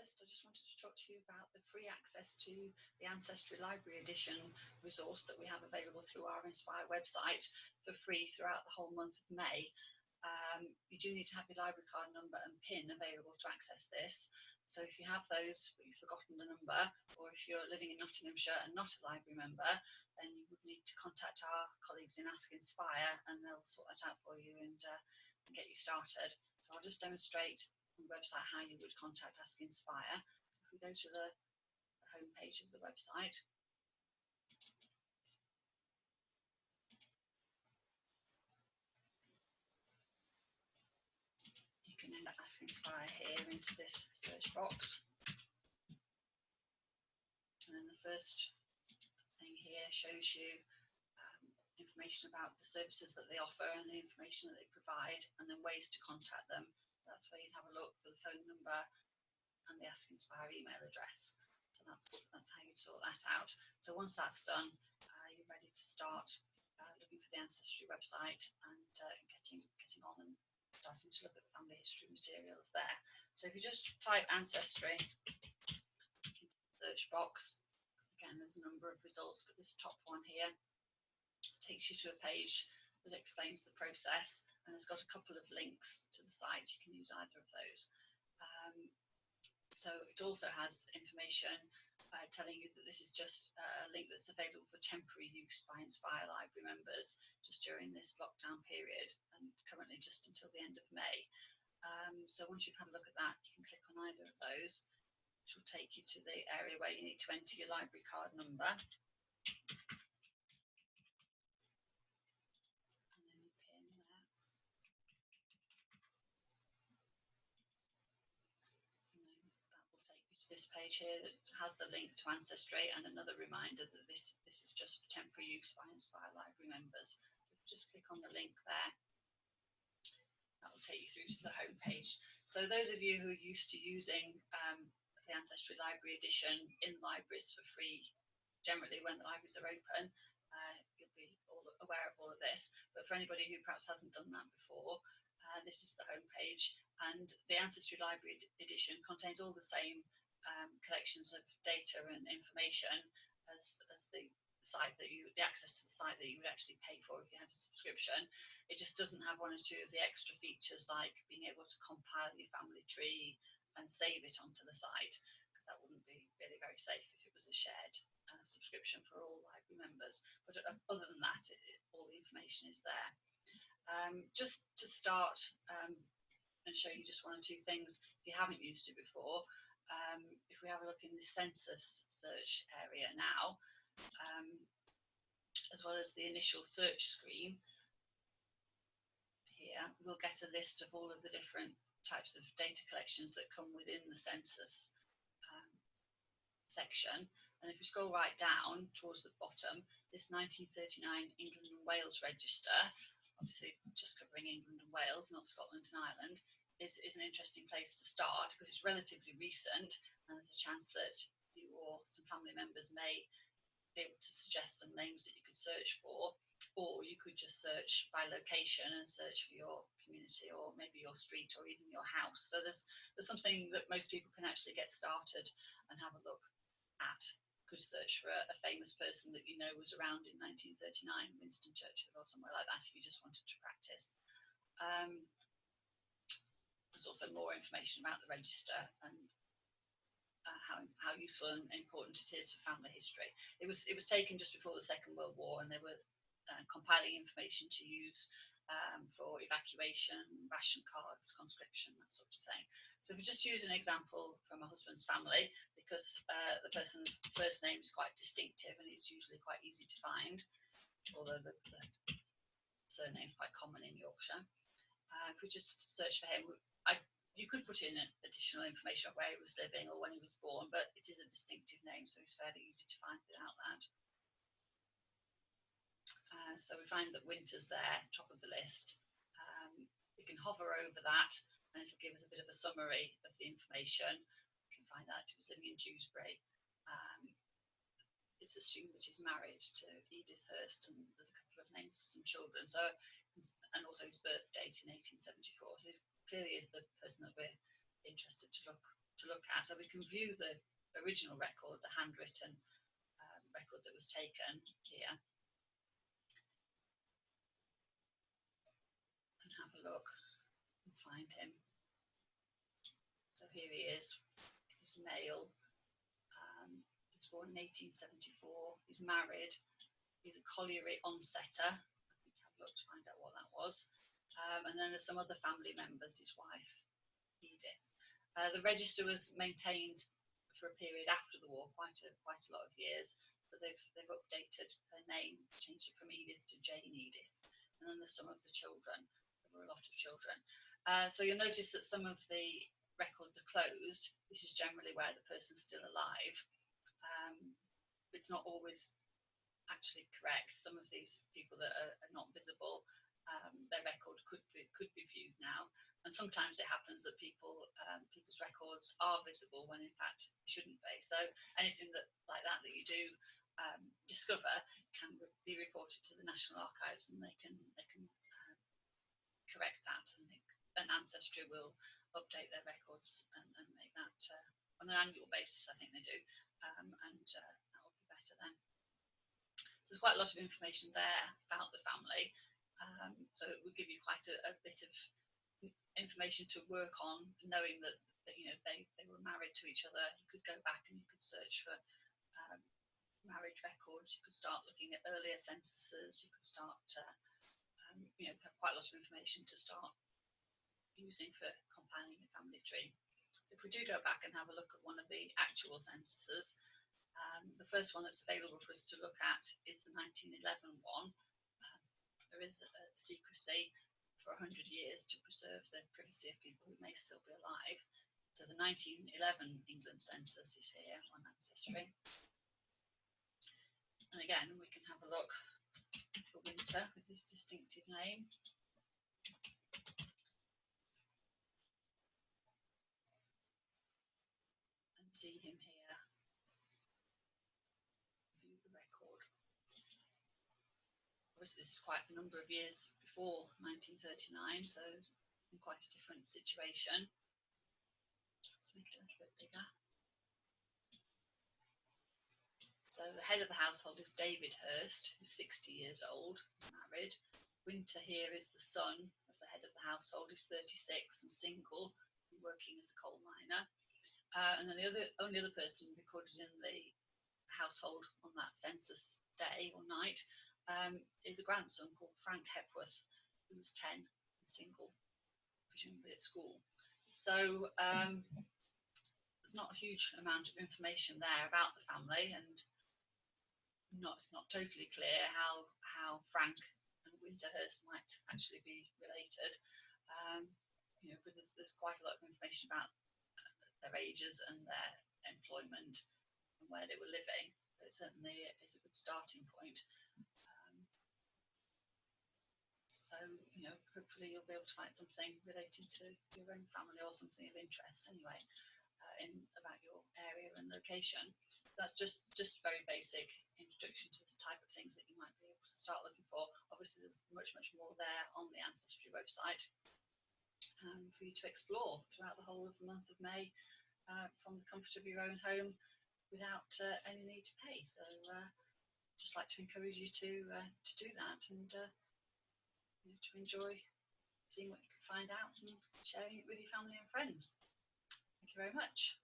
first, I just wanted to talk to you about the free access to the Ancestry Library Edition resource that we have available through our Inspire website for free throughout the whole month of May. You do need to have your library card number and PIN available to access this. So if you have those but you've forgotten the number, or if you're living in Nottinghamshire and not a library member, then you would need to contact our colleagues in Ask Inspire and they'll sort that out for you and get you started. So I'll just demonstrate on the website how you would contact Ask Inspire. So if we go to the home page of the website, you can enter Ask Inspire here into this search box. And then the first thing here shows you information about the services that they offer and the information that they provide, and then ways to contact them. That's where you'd have a look for the phone number and the Ask Inspire email address. So that's how you sort that out. So once that's done, you're ready to start looking for the Ancestry website and getting on and starting to look at the family history materials there. So if you just type Ancestry into the search box, again there's a number of results, but this top one here takes you to a page that explains the process and has got a couple of links to the site. You can use either of those. So it also has information telling you that this is just a link that's available for temporary use by Inspire library members just during this lockdown period, and currently just until the end of May. So once you've had a look at that, you can click on either of those, which will take you to the area where you need to enter your library card number. This page here that has the link to Ancestry and another reminder that this is just for temporary use by Inspire library members. So just click on the link there. That will take you through to the home page. So those of you who are used to using the Ancestry Library Edition in libraries for free, generally when the libraries are open, you'll be all aware of all of this. But for anybody who perhaps hasn't done that before, this is the home page, and the Ancestry Library Edition contains all the same collections of data and information as the site that the access to the site that you would actually pay for if you had a subscription. It just doesn't have one or two of the extra features like being able to compile your family tree and save it onto the site, because that wouldn't be really very safe if it was a shared subscription for all library members. But other than that, all the information is there. Just to start and show you just one or two things if you haven't used it before. If we have a look in the Census Search area now, as well as the initial search screen, here we'll get a list of all of the different types of data collections that come within the census section. And if we scroll right down towards the bottom, this 1939 England and Wales register, obviously just covering England and Wales, not Scotland and Ireland, is an interesting place to start because it's relatively recent, and there's a chance that you or some family members may be able to suggest some names that you could search for, or you could just search by location and search for your community or maybe your street or even your house. So there's something that most people can actually get started and have a look at. Could search for a famous person that you know was around in 1939, Winston Churchill or somewhere like that, if you just wanted to practice. There's also more information about the register and how useful and important it is for family history. It was taken just before the Second World War, and they were compiling information to use for evacuation, ration cards, conscription, that sort of thing. So if we just use an example from my husband's family, because the person's first name is quite distinctive and it's usually quite easy to find, although the surname is quite common in Yorkshire. If we just search for him, you could put in additional information of where he was living or when he was born, but it is a distinctive name, so it's fairly easy to find without that. So we find that Winter's there, top of the list. We can hover over that and it'll give us a bit of a summary of the information. We can find out he was living in Dewsbury. It's assumed that he's married to Edith Hurst, and there's a couple of names of some children. So, and also his birth date in 1874. So he clearly is the person that we're interested to look at. So we can view the original record, the handwritten record that was taken here, and have a look and find him. So here he is. He's male. He was born in 1874. He's married. He's a colliery onsetter. I need to have a look to find out what that was. And then there's some other family members, his wife, Edith. The register was maintained for a period after the war, quite a lot of years. So they've updated her name, changed it from Edith to Jane Edith. And then there's some of the children. There were a lot of children. So you'll notice that some of the records are closed. This is generally where the person's still alive. It's not always actually correct. Some of these people that are not visible, their record could be viewed now, and sometimes it happens that people's records are visible when in fact they shouldn't be. So anything like that you do discover can be reported to the National Archives, and they can correct that, and Ancestry will update their records and make that on an annual basis. I think they do, and that will be better then. So there's quite a lot of information there about the family, so it would give you quite a bit of information to work on, knowing that they were married to each other. You could go back and you could search for marriage records. You could start looking at earlier censuses. You could start have quite a lot of information to start using for compiling a family tree. So if we do go back and have a look at one of the actual censuses, the first one that's available for us to look at is the 1911 one. There is a secrecy for 100 years to preserve the privacy of people who may still be alive. So the 1911 England Census is here on Ancestry. And again, we can have a look for Winter with his distinctive name. And see him here. View the record. Obviously, this is quite a number of years before 1939, so in quite a different situation. Let's make it a little bit bigger. So the head of the household is David Hurst, who's 60 years old, married. Winter here is the son of the head of the household. He's 36 and single, working as a coal miner. And then the only other person recorded in the household on that census day or night is a grandson called Frank Hepworth, who was 10 and single, presumably at school. So there's not a huge amount of information there about the family, and it's not totally clear how Frank and Winterhurst might actually be related. But there's quite a lot of information about their ages and their employment and where they were living. So it certainly is a good starting point. So hopefully you'll be able to find something related to your own family or something of interest anyway about your area and location. So that's just very basic introduction to the type of things that you might be able to start looking for. Obviously there's much more there on the Ancestry website for you to explore throughout the whole of the month of May from the comfort of your own home without any need to pay. So just like to encourage you to do that and to enjoy seeing what you can find out and sharing it with your family and friends. Thank you very much.